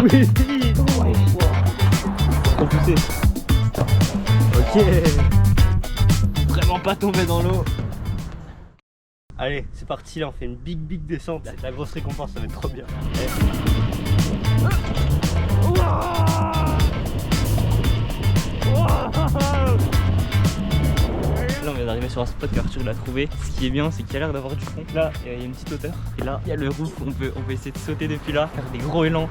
Oui. Trop poussé. Ok. Vraiment pas tomber dans l'eau. Allez, c'est parti, là on fait une big descente. La grosse récompense, ça va être trop bien. Là on vient d'arriver sur un spot qu'Arthur l'a trouvé. Ce qui est bien, c'est qu'il y a l'air d'avoir du fond. Là il y a une petite hauteur. Et là il y a le roof, on peut essayer de sauter depuis là, faire des gros élans.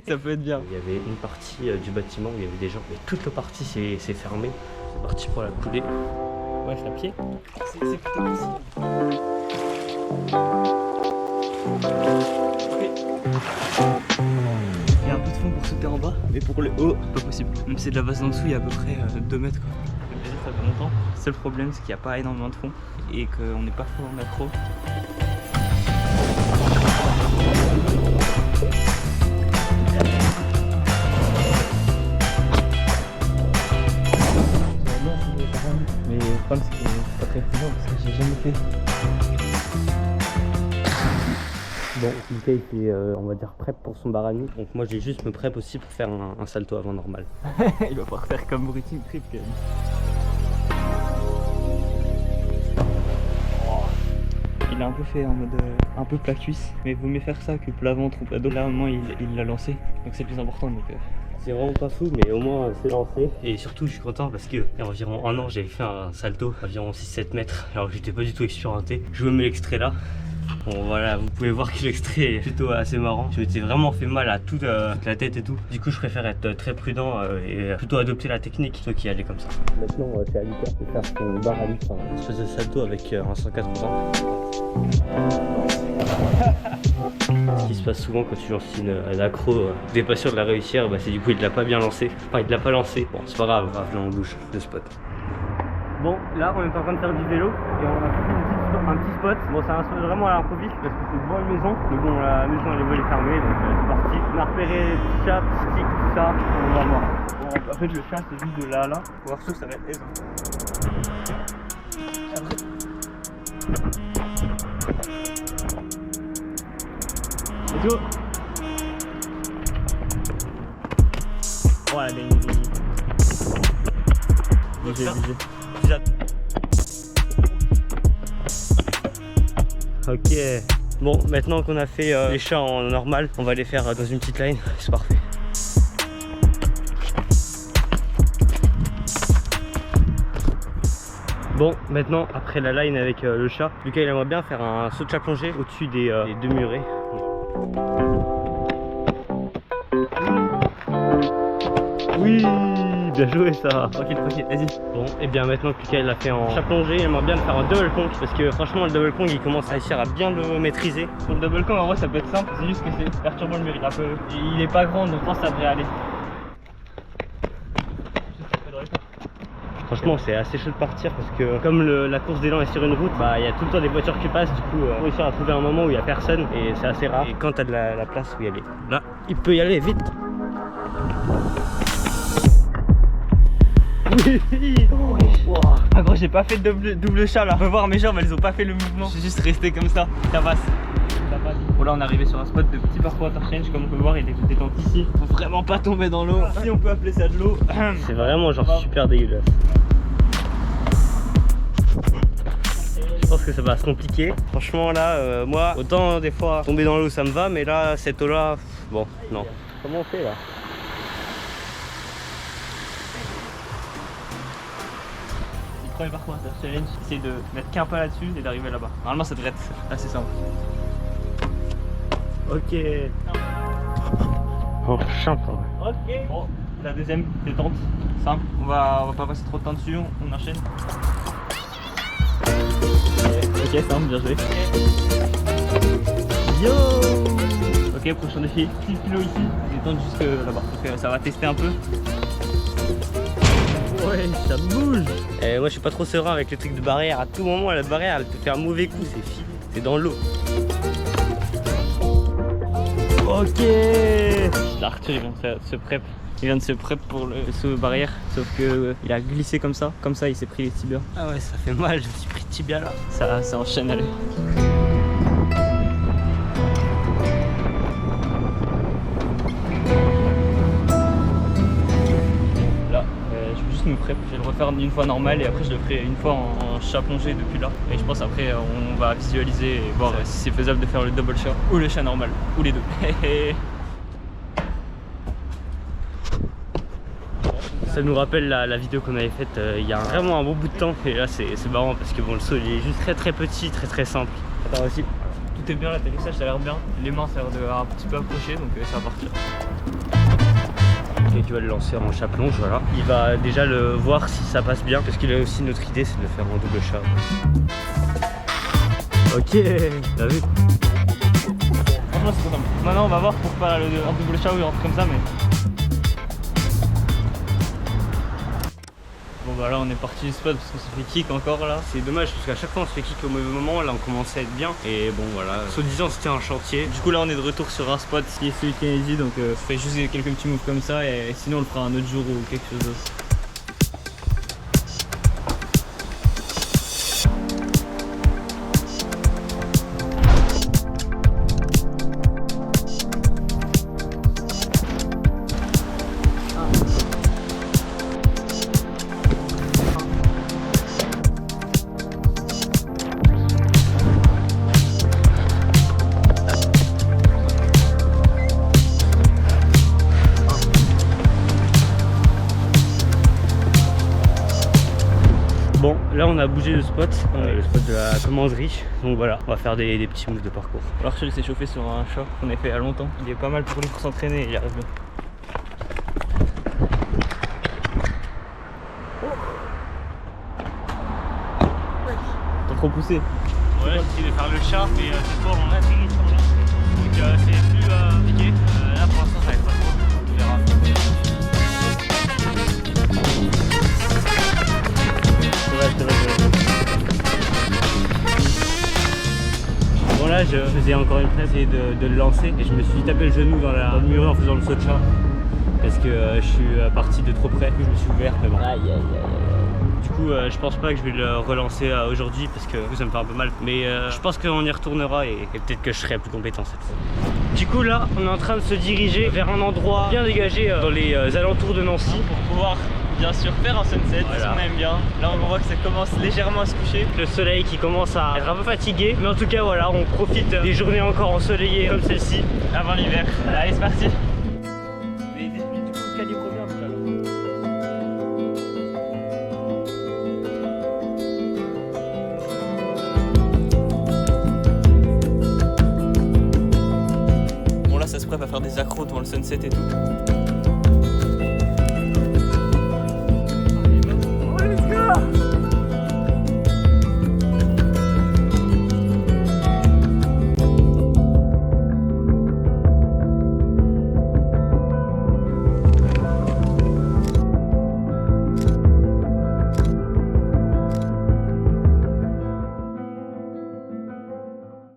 Ça peut être bien. Il y avait une partie du bâtiment où il y avait des gens, mais toute la partie c'est fermé. C'est parti pour la couler. Ouais, c'est à pied. C'est plutôt facile. Il y a un peu de fond pour sauter en bas, mais pour le haut, pas possible. Même si c'est de la base en dessous, il y a à peu près 2 mètres quoi. Déjà ça fait longtemps. Le seul problème c'est qu'il n'y a pas énormément de fond et qu'on n'est pas fort en macro. Mais le problème c'est que c'est pas très faisant parce que j'ai jamais fait. Bon, Lucas il fait on va dire prep pour son bar à nuit. Donc moi j'ai juste me prep aussi pour faire un salto avant normal. Il va pouvoir faire comme routine trip quand même. Il a un peu fait en mode un peu plat cuisse, mais il vaut mieux faire ça que plat ventre ou plat dos. Là au moins il l'a lancé, donc c'est le plus important. Donc c'est vraiment pas fou, mais au moins c'est lancé. Et surtout je suis content parce que il y a environ 1 an j'avais fait un salto environ 6-7 mètres. Alors j'étais pas du tout expérimenté. Je vous mets l'extrait là. Bon voilà, vous pouvez voir que l'extrait est plutôt assez marrant. Je m'étais vraiment fait mal à toute la tête et tout. Du coup je préfère être très prudent et plutôt adopter la technique plutôt qu'y aller comme ça. Maintenant c'est à Lucas de faire son bar à lui, enfin, une espèce de salto avec un 180. Ce qui se passe souvent quand tu lances une accro, t'es pas sûr de la réussir, bah c'est du coup il l'a pas bien lancé. Enfin il l'a pas lancé, bon c'est pas grave, là on bouge de spot. Bon là on est en train de faire du vélo et on a trouvé un petit spot. Bon c'est un spot vraiment à l'improviste parce que c'est devant une maison. Mais bon la maison elle est volée fermée donc c'est parti. On a repéré des petits chats, petits sticks, tout ça. On va voir. Bon, en fait le chat c'est juste de là à là. Pour voir ça va être aisant. Let's go. Oh la dingue. Bougez. Ok. Bon, maintenant qu'on a fait les chats en normal, on va les faire dans une petite line. C'est parfait. Bon, maintenant, après la line avec le chat, Lucas il aimerait bien faire un saut de chat plongé au-dessus des 2 murets. Oui, bien joué ça. Tranquille, vas-y. Bon, et bien maintenant que Lucas l'a fait en chat plongé, il aimerait bien faire un double conk parce que franchement le double conk il commence à réussir à bien le maîtriser. Pour le double conk en vrai ça peut être simple, c'est juste que c'est perturbant le mur, il est pas grand donc je pense que ça devrait aller. Franchement c'est assez chaud de partir parce que comme la course d'élan est sur une route, bah il y a tout le temps des voitures qui passent, du coup faut réussir à trouver un moment où il n'y a personne et c'est assez rare. Et quand tu as de la place où y aller, là il peut y aller vite. Oui. Wow. Ah gros j'ai pas fait de double chat là. On peut voir mes jambes elles ont pas fait le mouvement. Je suis juste resté comme ça. Ça passe. Bon là on est arrivé sur un spot de petit parcours interchange. Comme on peut voir il est tout détente ici. Faut vraiment pas tomber dans l'eau. Si on peut appeler ça de l'eau. C'est vraiment genre super dégueulasse. Je pense que ça va se compliquer. Franchement là moi autant des fois tomber dans l'eau ça me va. Mais là cette eau là bon non. Comment on fait là? Premier parcours challenge, essayer de mettre qu'un pas là-dessus et d'arriver là-bas. Normalement ça devrait être assez simple. Ok. Oh champ. Ok. Bon, la deuxième détente, simple. On va pas passer trop de temps dessus, on enchaîne. Ok, simple, bien joué. Yo. Ok, prochain défi, 6 kg ici, détente jusque là-bas. Donc ça va tester un peu. Ouais, ça bouge. Et moi je suis pas trop serein avec le truc de barrière. À tout moment la barrière elle peut faire un mauvais coup, c'est filé, c'est dans l'eau. Ok. Arthur il vient de se prep. Il vient de se prep pour le saut barrière. Sauf que il a glissé comme ça il s'est pris les tibias. Ah ouais ça fait mal, je me suis pris le tibia là. Ça enchaîne allez. me ferai. Je vais le refaire une fois normal et après je le ferai une fois en chat plongé depuis là. Et je pense après on va visualiser et voir si c'est faisable de faire le double chat ou le chat normal, ou les deux. Ça nous rappelle la vidéo qu'on avait faite il y a vraiment un bon bout de temps. Et là c'est marrant parce que bon, le saut il est juste très petit, très simple. Attends aussi. Tout est bien, l'atterrissage ça a l'air bien. Les mains ça a l'air de un petit peu approcher donc ça va partir. Et tu vas le lancer en chat plonge, voilà. Il va déjà le voir si ça passe bien parce qu'il a aussi notre idée c'est de le faire en double chat. Ok, t'as vu? Franchement c'est trop simple. Maintenant on va voir pour faire un double chat ou un truc comme ça mais... Bon bah là on est parti du spot parce qu'on se fait kick encore là. C'est dommage parce qu'à chaque fois on se fait kick au mauvais moment, là on commençait à être bien. Et bon voilà, soi-disant c'était un chantier. Du coup là on est de retour sur un spot qui est celui de Kennedy. Donc on fait juste quelques petits moves comme ça et sinon on le fera un autre jour ou quelque chose d'autre. Bon, là on a bougé le spot de la commanderie. Donc voilà, on va faire des petits moves de parcours. Alors Rachel s'est chauffé sur un chat qu'on a fait il y a longtemps. Il est pas mal pour lui pour s'entraîner, il arrive bien. T'as trop poussé. Ouais, j'ai essayé de faire le chat, mais cette fois on a atterri sur lui. Donc c'est plus piqué. Là pour l'instant ça va être pas trop. On verra. Bon là je faisais encore une presse et de le lancer et je me suis tapé le genou dans le mur en faisant le saut de chat parce que je suis parti de trop près, du coup je me suis ouvert mais bon. Aïe aïe aïe aïe. Du coup je pense pas que je vais le relancer aujourd'hui parce que ça me fait un peu mal, mais je pense qu'on y retournera et peut-être que je serai plus compétent cette fois. Du coup là on est en train de se diriger vers un endroit bien dégagé dans les alentours de Nancy pour pouvoir bien sûr faire un sunset, voilà. On aime bien. Là on voit que ça commence légèrement à se coucher. Le soleil qui commence à être un peu fatigué. Mais en tout cas voilà, on profite des journées encore ensoleillées comme celle-ci avant l'hiver. Allez c'est parti. Mais du coup calibre bien tout à l'heure. Bon là ça se prépare à faire des accros devant le sunset et tout.